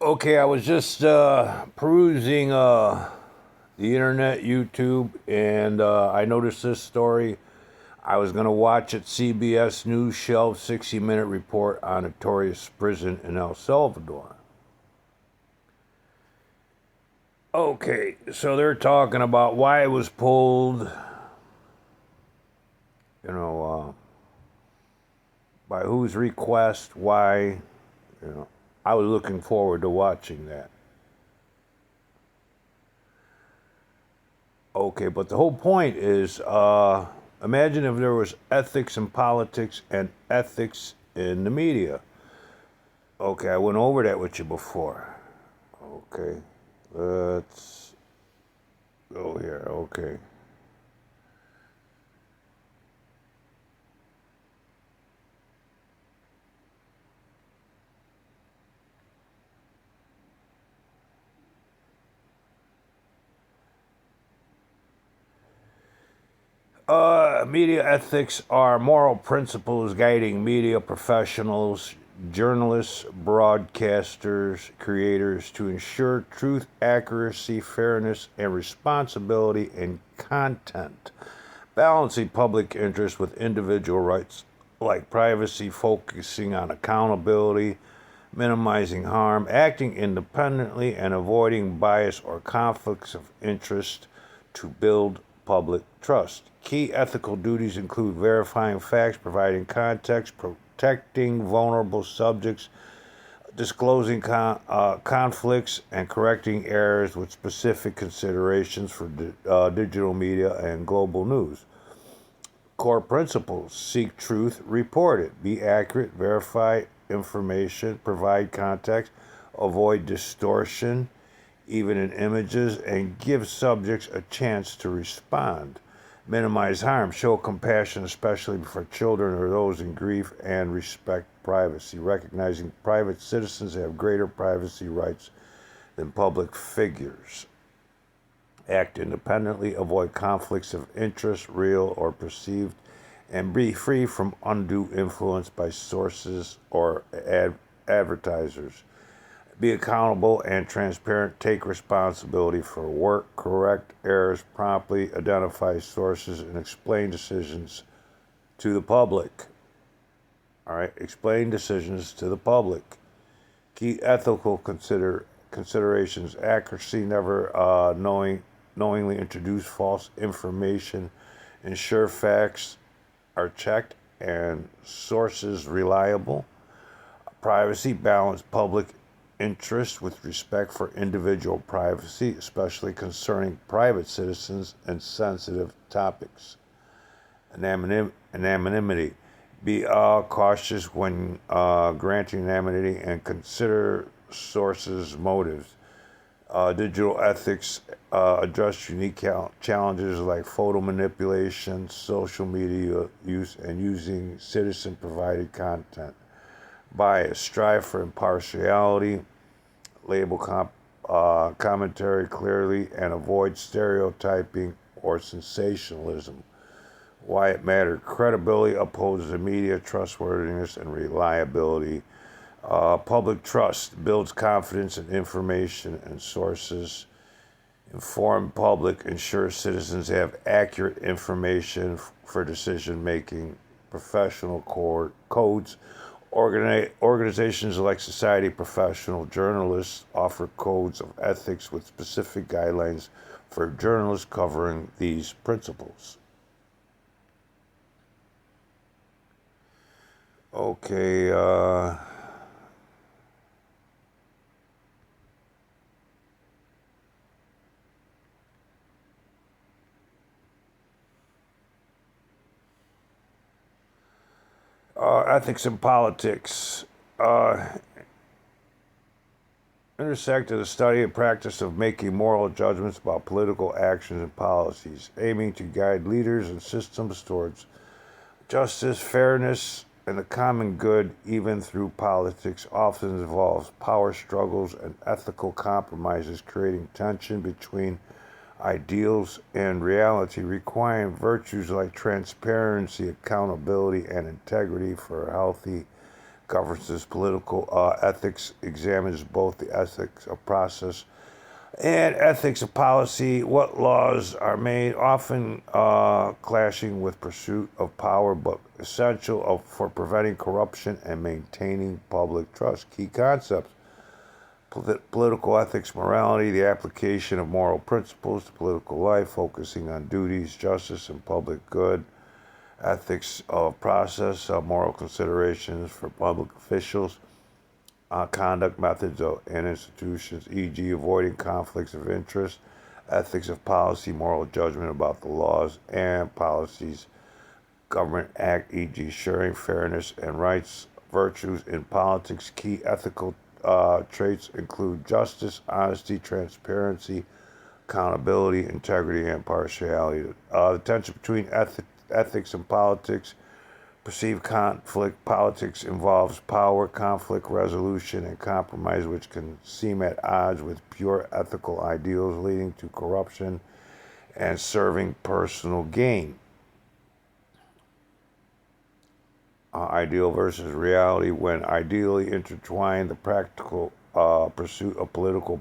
Okay, I was just perusing the internet, YouTube, and I noticed this story. I was going to watch it. CBS News shelved 60-minute report on notorious prison in El Salvador. Okay, so they're talking about why it was pulled, you know, by whose request, why, you know. I was looking forward to watching that. Okay, but the whole point is imagine if there was ethics in politics and ethics in the media. Okay, I went over that with you before. Okay, let's go here. Okay. Media ethics are moral principles guiding media professionals, journalists, broadcasters, creators to ensure truth, accuracy, fairness, and responsibility in content, balancing public interest with individual rights like privacy, focusing on accountability, minimizing harm, acting independently, and avoiding bias or conflicts of interest to build public trust. Key ethical duties include verifying facts, providing context, protecting vulnerable subjects, disclosing conflicts, and correcting errors with specific considerations for digital media and global news. Core principles: seek truth, report it, be accurate, verify information, provide context, avoid distortion, even in images, and give subjects a chance to respond. Minimize harm, show compassion, especially for children or those in grief, and respect privacy, recognizing private citizens have greater privacy rights than public figures. Act independently, avoid conflicts of interest, real or perceived, and be free from undue influence by sources or advertisers. Be accountable and transparent. Take responsibility for work. Correct errors promptly. Identify sources and explain decisions to the public. All right, explain decisions to the public. Key ethical considerations: accuracy, never knowingly introduce false information. Ensure facts are checked and sources reliable. Privacy, balance public interest with respect for individual privacy, especially concerning private citizens and sensitive topics. Anonymity. Be cautious when granting anonymity and consider sources' motives. Digital ethics address unique challenges like photo manipulation, social media use, and using citizen provided content. Bias. Strive for impartiality, label commentary clearly, and avoid stereotyping or sensationalism. Why it mattered: credibility opposes the media, trustworthiness, and reliability. Public trust builds confidence in information and sources. Informed public ensures citizens have accurate information for decision making. Professional codes. Organizations like Society Professional Journalists offer codes of ethics with specific guidelines for journalists covering these principles. Okay, ethics in politics. Intersect is the study and practice of making moral judgments about political actions and policies, aiming to guide leaders and systems towards justice, fairness, and the common good. Even through politics often involves power struggles and ethical compromises, creating tension between ideals and reality, requiring virtues like transparency, accountability, and integrity for a healthy governs political ethics, examines both the ethics of process and ethics of policy, what laws are made, often clashing with pursuit of power, but essential for preventing corruption and maintaining public trust. Key concepts: political ethics, morality, the application of moral principles to political life, focusing on duties, justice, and public good. Ethics of process, moral considerations for public officials, conduct methods and institutions, e.g., avoiding conflicts of interest. Ethics of policy, moral judgment about the laws and policies government act, e.g., ensuring fairness and rights. Virtues in politics, key ethical traits include justice, honesty, transparency, accountability, integrity, and impartiality. The tension between ethics and politics. Perceived conflict. Politics involves power, conflict resolution, and compromise, which can seem at odds with pure ethical ideals, leading to corruption and serving personal gain. Ideal versus reality. When ideally intertwined, the practical pursuit of political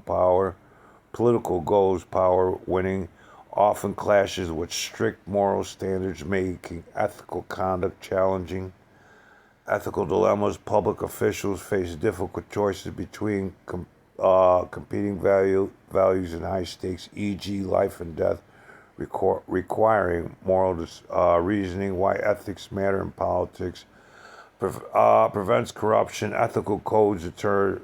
goals, power winning, often clashes with strict moral standards, making ethical conduct challenging. Ethical dilemmas: public officials face difficult choices between competing values and high stakes, e.g., life and death, requiring moral reasoning. Why ethics matter in politics. Prevents corruption. Ethical codes deter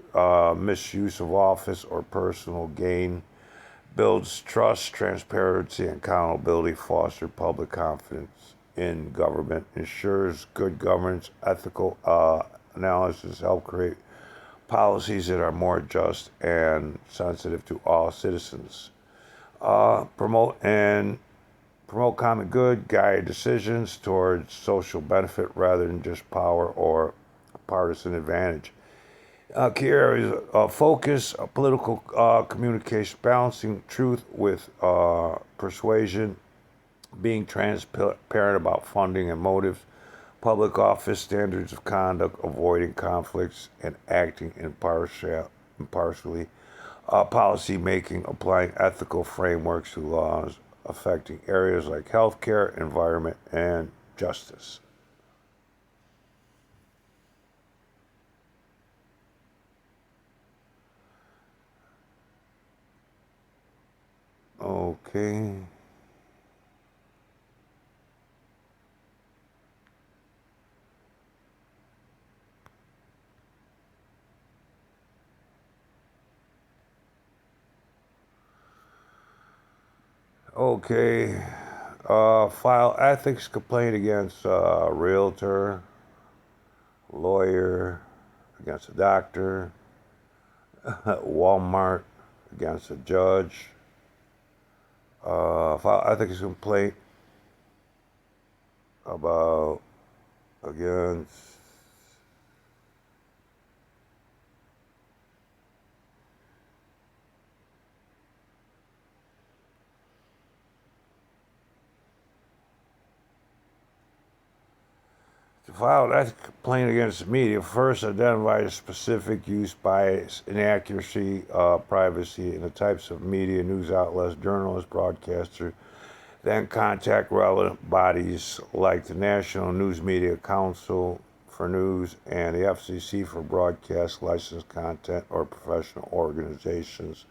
misuse of office or personal gain. Builds trust, transparency, and accountability. Foster public confidence in government. Ensures good governance. Ethical analysis help create policies that are more just and sensitive to all citizens. Promote common good, guide decisions towards social benefit rather than just power or partisan advantage. Key areas of focus: political communication, balancing truth with persuasion, being transparent about funding and motives, public office standards of conduct, avoiding conflicts, and acting impartially, policy making, applying ethical frameworks to laws affecting areas like healthcare, environment, and justice. Okay. Okay. File ethics complaint against a realtor, lawyer, against a doctor, Walmart, against a judge. File ethics complaint about against to file an ethics complaint against the media. First, identify the specific use, bias, inaccuracy, privacy, and the types of media, news outlets, journalists, broadcasters. Then contact relevant bodies like the National News Media Council for news and the FCC for broadcast licensed content, or professional organizations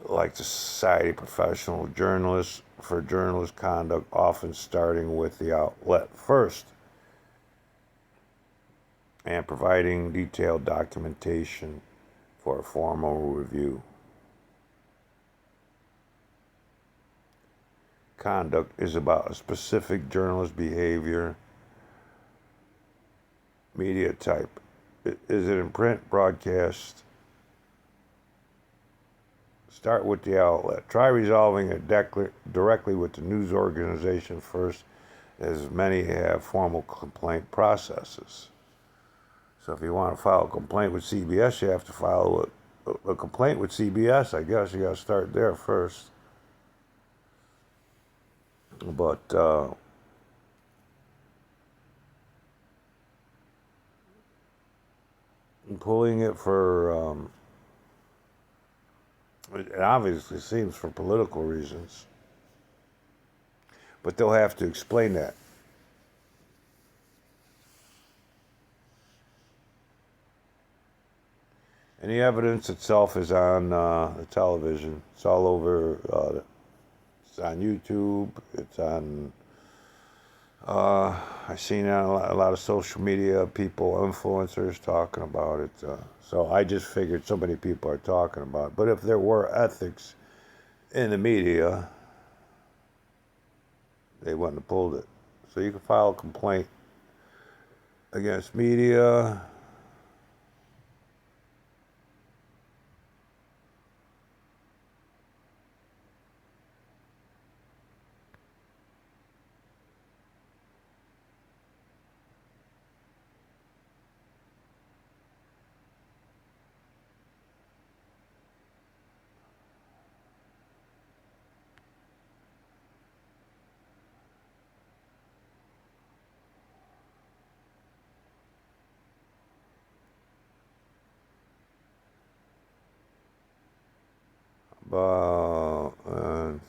like the Society of Professional Journalists for journalist conduct, often starting with the outlet first and providing detailed documentation for a formal review. Conduct is about a specific journalist behavior, media type. Is it in print, broadcast? Start with the outlet. Try resolving it directly with the news organization first, as many have formal complaint processes. So if you want to file a complaint with CBS, you have to file a complaint with CBS. I guess you got to start there first. But pulling it for, it obviously seems for political reasons. But they'll have to explain that. And the evidence itself is on the television. It's all over. It's on YouTube. It's on. I've seen it on a lot of social media people, influencers talking about it. So I just figured so many people are talking about it. But if there were ethics in the media, they wouldn't have pulled it. So you can file a complaint against media. And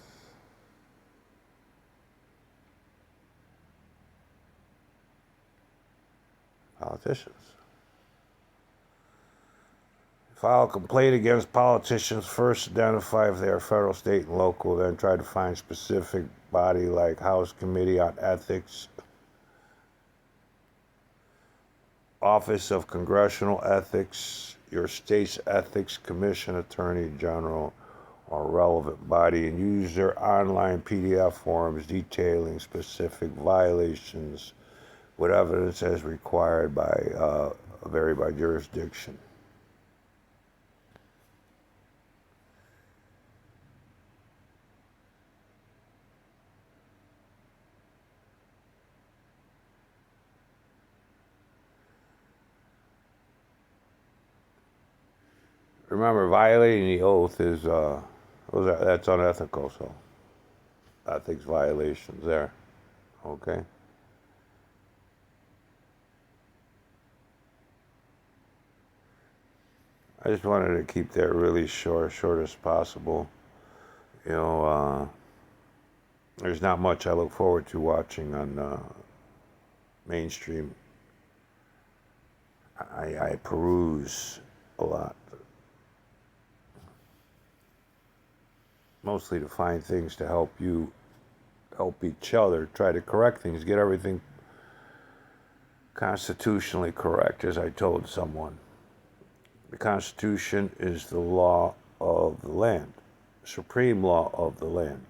politicians. File a complaint against politicians. First identify if they are federal, state, and local. Then try to find specific body like House Committee on Ethics, Office of Congressional Ethics, your state's Ethics Commission, Attorney General, or relevant body, and use their online PDF forms detailing specific violations with evidence as required by vary by jurisdiction. Remember, violating the oath is that's unethical. So, ethics violations there. Okay. I just wanted to keep that really short as possible. You know, there's not much I look forward to watching on mainstream. I peruse a lot. Mostly to find things to help you, help each other, try to correct things, get everything constitutionally correct, as I told someone. The Constitution is the law of the land, supreme law of the land.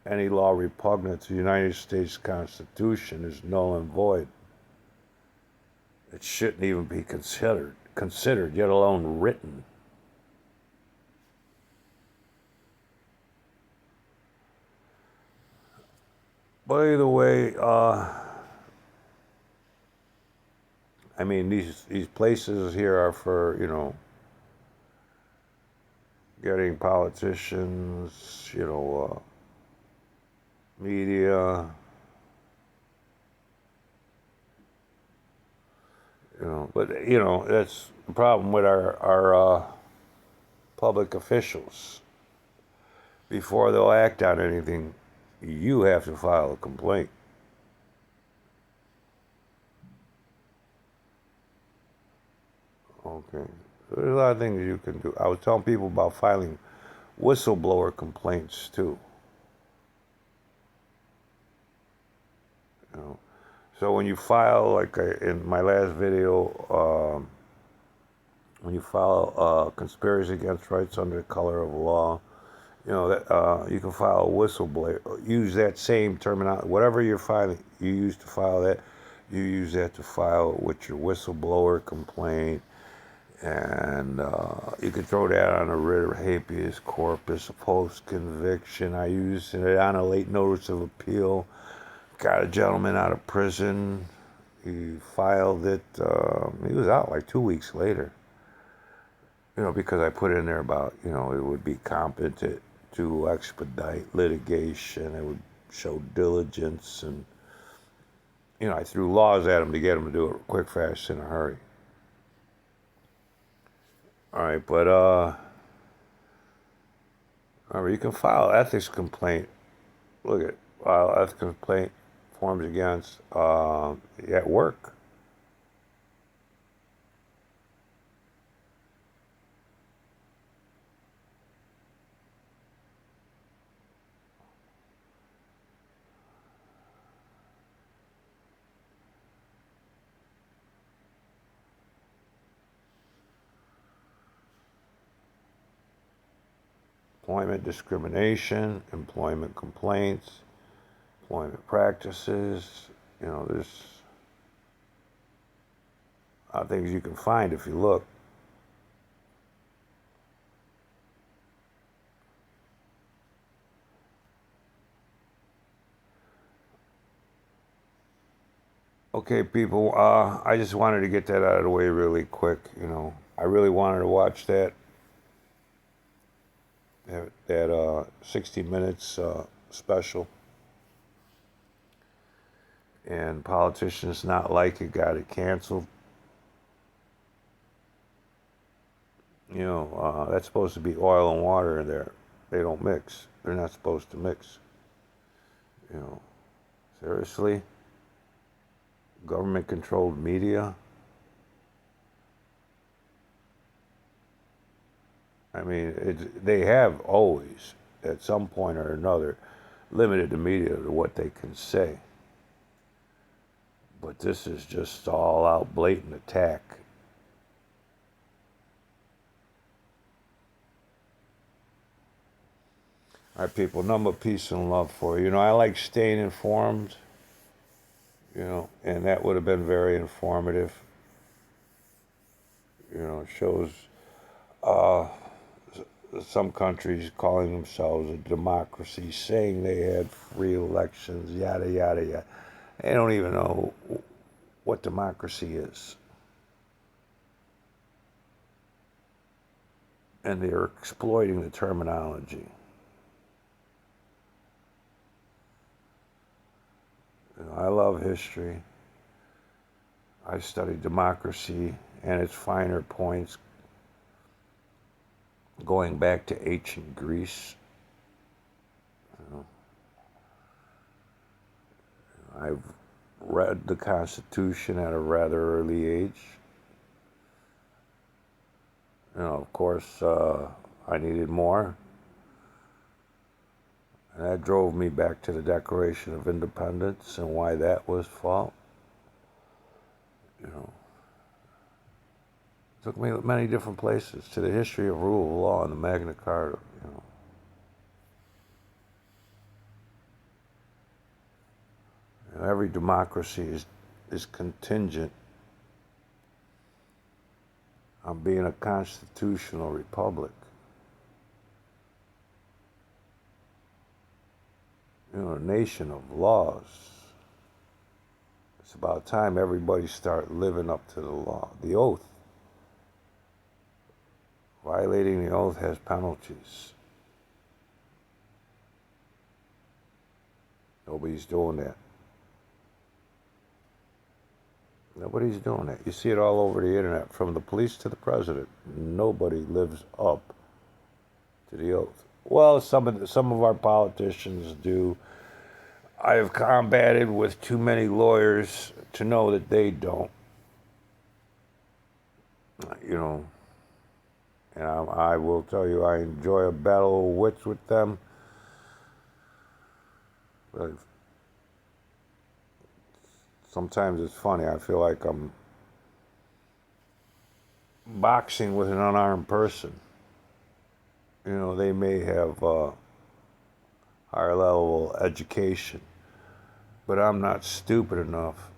Any law repugnant to the United States Constitution is null and void. It shouldn't even be considered, yet alone written. But either way, I mean, these places here are for, you know, getting politicians, you know, media, you know, but, you know, that's the problem with our public officials. Before they'll act on anything, you have to file a complaint. Okay. So there's a lot of things you can do. I was telling people about filing whistleblower complaints too. You know. So when you file, like in my last video, when you file conspiracy against rights under the color of law, you know that you can file a whistleblower. Use that same terminology. Whatever you're filing, you use to file that. You use that to file with your whistleblower complaint, and you can throw that on a writ of habeas corpus, a post-conviction. I used it on a late notice of appeal. Got a gentleman out of prison. He filed it. He was out like 2 weeks later. You know, because I put in there about, you know, it would be competent to expedite litigation. It would show diligence, and, you know, I threw laws at him to get him to do it quick, fast, in a hurry. All right, but remember, you can file ethics complaint. Look at file ethics complaint forms against at work. Employment discrimination, employment complaints, employment practices. There's things you can find if you look. Okay, people, I just wanted to get that out of the way really quick. I really wanted to watch that 60 Minutes special. And politicians not like it, got it canceled. That's supposed to be oil and water in there. They don't mix. They're not supposed to mix. You know, seriously? Government controlled media? I mean, they have always, at some point or another, limited the media to what they can say. But this is just all out blatant attack. All right, people, number peace and love for you. I like staying informed, and that would have been very informative. It shows some countries calling themselves a democracy, saying they had free elections, yada, yada, yada. They don't even know what democracy is. And they're exploiting the terminology. I love history. I studied democracy and its finer points going back to ancient Greece. I've read the Constitution at a rather early age. Of course, I needed more. And that drove me back to the Declaration of Independence and why that was fault. Took me many different places, to the history of rule of law and the Magna Carta. Every democracy is contingent on being a constitutional republic. A nation of laws. It's about time everybody start living up to the law. The oath. Violating the oath has penalties. Nobody's doing that. Nobody's doing that. You see it all over the internet, from the police to the president. Nobody lives up to the oath. Well, some of our politicians do. I have combated with too many lawyers to know that they don't. And I will tell you, I enjoy a battle of wits with them. But sometimes it's funny. I feel like I'm boxing with an unarmed person. They may have higher level education, but I'm not stupid enough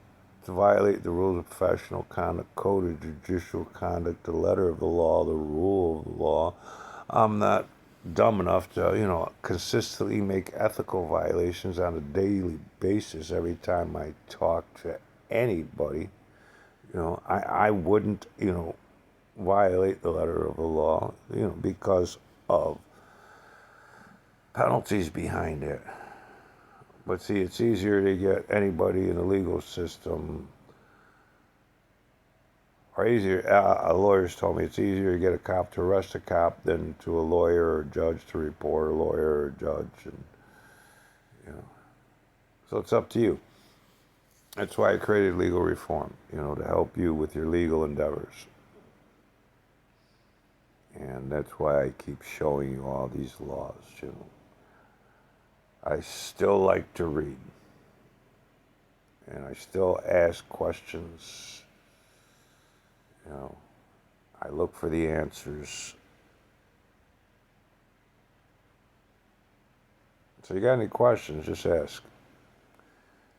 to violate the rules of professional conduct, code of judicial conduct, the letter of the law, the rule of the law. I'm not dumb enough to, consistently make ethical violations on a daily basis every time I talk to anybody. I wouldn't, violate the letter of the law, because of penalties behind it. But see, it's easier to get anybody in the legal system or easier. Lawyers told me it's easier to get a cop to arrest a cop than to a lawyer or a judge to report a lawyer or a judge, and you know. So it's up to you. That's why I created legal reform, to help you with your legal endeavors. And that's why I keep showing you all these laws. I still like to read, and I still ask questions. I look for the answers. So you got any questions, just ask.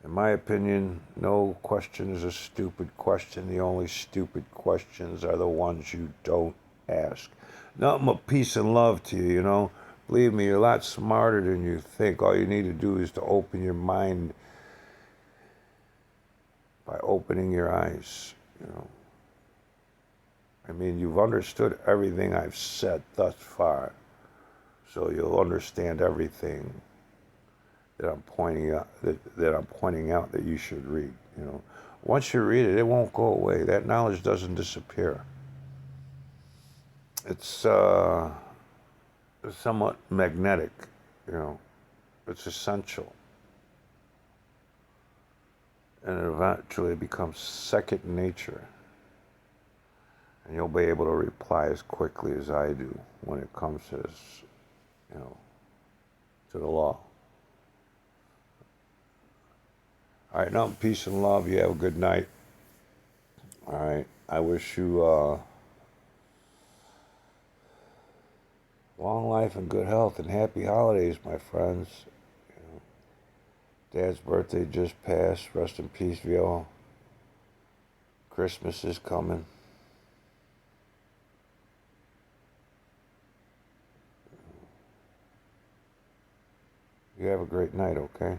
In my opinion, no question is a stupid question. The only stupid questions are the ones you don't ask. Nothing but peace and love to you. Believe me, you're a lot smarter than you think. All you need to do is to open your mind by opening your eyes. I mean, you've understood everything I've said thus far, so you'll understand everything that I'm pointing out that you should read. Once you read it, it won't go away. That knowledge doesn't disappear. It's somewhat magnetic. It's essential, and it eventually becomes second nature. And you'll be able to reply as quickly as I do when it comes to this, to the law. All right, now peace and love. You have a good night. All right, I wish you long life and good health and happy holidays, my friends. Dad's birthday just passed. Rest in peace, Viola. Christmas is coming. You have a great night, okay?